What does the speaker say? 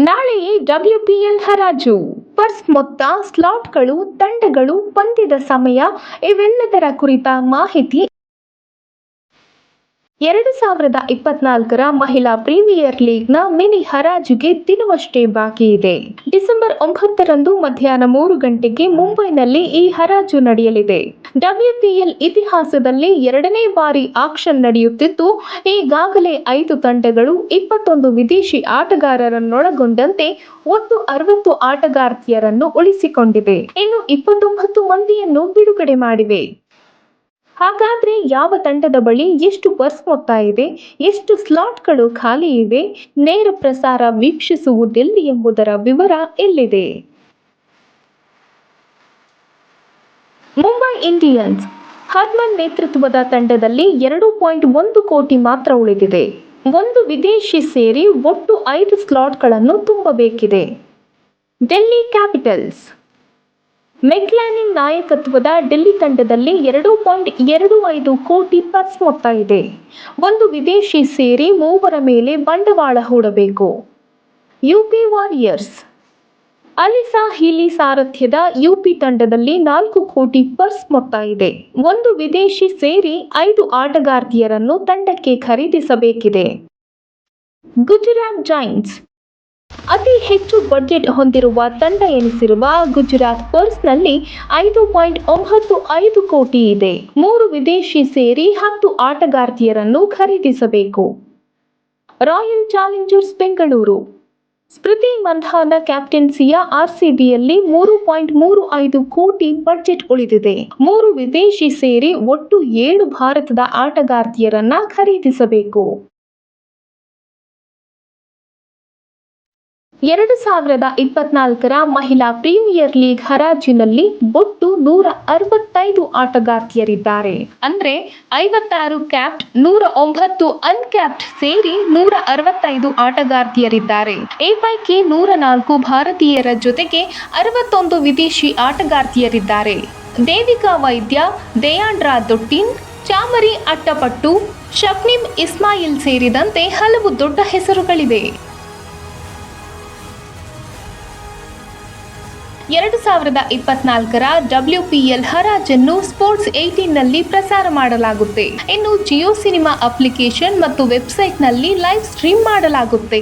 ನಾಳೆಯೇ WPL ಹರಾಜು. Purse ಮೊತ್ತ, ಸ್ಲಾಟ್ಗಳು, ತಂಡಗಳು, ಪಂದ್ಯದ ಸಮಯ ಇವೆಲ್ಲದರ ಕುರಿತ ಮಾಹಿತಿ 2024ರ ಮಹಿಳಾ ಪ್ರೀಮಿಯರ್ ಲೀಗ್ನ ಮಿನಿ ಹರಾಜಿಗೆ ದಿನವಷ್ಟೇ ಬಾಕಿ ಇದೆ. ಡಿಸೆಂಬರ್ 9ರಂದು ಮಧ್ಯಾಹ್ನ 3 ಗಂಟೆಗೆ ಮುಂಬೈನಲ್ಲಿ ಈ ಹರಾಜು ನಡೆಯಲಿದೆ. WPL ಇತಿಹಾಸದಲ್ಲಿ 2ನೇ ಬಾರಿ ಆಕ್ಷನ್ ನಡೆಯುತ್ತಿದ್ದು, ಈಗಾಗಲೇ 5 ತಂಡಗಳು 21 ವಿದೇಶಿ ಆಟಗಾರರನ್ನೊಳಗೊಂಡಂತೆ ಒಟ್ಟು 60 ಆಟಗಾರ್ತಿಯರನ್ನು ಉಳಿಸಿಕೊಂಡಿವೆ. ಇನ್ನು 29 ಮಂದಿಯನ್ನು ಬಿಡುಗಡೆ ಮಾಡಿವೆ. ಹಾಗಾದ್ರೆ ಯಾವ ತಂಡದ ಬಳಿ ಎಷ್ಟು ಪರ್ಸ್ ಮೊತ್ತ ಇದೆ, ಎಷ್ಟು ಸ್ಲಾಟ್ಗಳು ಖಾಲಿ ಇವೆ, ನೇರ ಪ್ರಸಾರ ವೀಕ್ಷಿಸುವುದೆಲ್ಲಿ ಎಂಬುದರ ವಿವರ ಇಲ್ಲಿದೆ. ಮುಂಬೈ ಇಂಡಿಯನ್ಸ್ ಹರ್ಮನ್ ನೇತೃತ್ವದ ತಂಡದಲ್ಲಿ 2.1 ಕೋಟಿ ಮಾತ್ರ ಉಳಿದಿದೆ. ಒಂದು ವಿದೇಶಿ ಸೇರಿ ಒಟ್ಟು 5 ಸ್ಲಾಟ್ಗಳನ್ನು ತುಂಬಬೇಕಿದೆ. ಡೆಲ್ಲಿ ಕ್ಯಾಪಿಟಲ್ಸ್ ಮೆಕ್ಲಾನಿನ್ ನಾಯಕತ್ವದ ಡೆಲ್ಲಿ ತಂಡದಲ್ಲಿ 2.25 ಕೋಟಿ ಪರ್ಸ್ ಮೊತ್ತ ಇದೆ. ಒಂದು ವಿದೇಶಿ ಸೇರಿ 3 ಮೇಲೆ ಬಂಡವಾಳ ಹೂಡಬೇಕು. ಯುಪಿ ವಾರಿಯರ್ಸ್ ಅಲಿಸಾ ಹೀಲಿ ಸಾರಥ್ಯದ ಯುಪಿ ತಂಡದಲ್ಲಿ 4 ಕೋಟಿ ಪರ್ಸ್ ಮೊತ್ತ ಇದೆ. ಒಂದು ವಿದೇಶಿ ಸೇರಿ 5 ಆಟಗಾರ್ತಿಯರನ್ನು ತಂಡಕ್ಕೆ ಖರೀದಿಸಬೇಕಿದೆ. ಗುಜರಾತ್ ಜೈಂಟ್ಸ್ ಅತಿ ಹೆಚ್ಚು ಬಡ್ಜೆಟ್ ಹೊಂದಿರುವ ತಂಡ ಎನಿಸಿರುವ ಗುಜರಾತ್ ಪರ್ಸ್ನಲ್ಲಿ 5.95 ಕೋಟಿ ಇದೆ. 3 ವಿದೇಶಿ ಸೇರಿ 10 ಆಟಗಾರ್ತಿಯರನ್ನು ಖರೀದಿಸಬೇಕು. ರಾಯಲ್ ಚಾಲೆಂಜರ್ಸ್ ಬೆಂಗಳೂರು ಸ್ಮೃತಿ ಮಂಧಾನ ಕ್ಯಾಪ್ಟನ್ಸಿಯ RCBಯಲ್ಲಿ 3.35 ಕೋಟಿ ಬಡ್ಜೆಟ್ ಉಳಿದಿದೆ. 3 ವಿದೇಶಿ ಸೇರಿ ಒಟ್ಟು 7 ಭಾರತದ ಆಟಗಾರ್ತಿಯರನ್ನ ಖರೀದಿಸಬೇಕು. 2024ರ ಮಹಿಳಾ ಪ್ರೀಮಿಯರ್ ಲೀಗ್ ಹರಾಜಿನಲ್ಲಿ ಒಟ್ಟು 165 ಆಟಗಾರ್ತಿಯರಿದ್ದಾರೆ. ಅಂದ್ರೆ 56 ಕ್ಯಾಪ್ಡ್, 109 ಅನ್ಕ್ಯಾಪ್ಡ್ ಸೇರಿ 165 ಆಟಗಾರ್ತಿಯರಿದ್ದಾರೆ. ಈ ಪೈಕಿ 104 ಭಾರತೀಯರ ಜೊತೆಗೆ 61 ವಿದೇಶಿ ಆಟಗಾರ್ತಿಯರಿದ್ದಾರೆ. ದೇವಿಕಾ ವೈದ್ಯ, ದೇಯಾಂಡ್ರಾ ದೊಟ್ಟಿನ್, ಚಾಮರಿ ಅಟ್ಟಪಟ್ಟು, ಶಬ್ನಿಮ್ ಇಸ್ಮಾಯಿಲ್ ಸೇರಿದಂತೆ ಹಲವು ದೊಡ್ಡ ಹೆಸರುಗಳಿವೆ. 2024ರ WPL ಹರಾಜನ್ನು ಸ್ಪೋರ್ಟ್ಸ್ 18ನಲ್ಲಿ ಪ್ರಸಾರ ಮಾಡಲಾಗುತ್ತೆ. ಇನ್ನು ಜಿಯೋ ಸಿನಿಮಾ ಅಪ್ಲಿಕೇಶನ್ ಮತ್ತು ವೆಬ್ಸೈಟ್ನಲ್ಲಿ ಲೈವ್ ಸ್ಟ್ರೀಮ್ ಮಾಡಲಾಗುತ್ತೆ.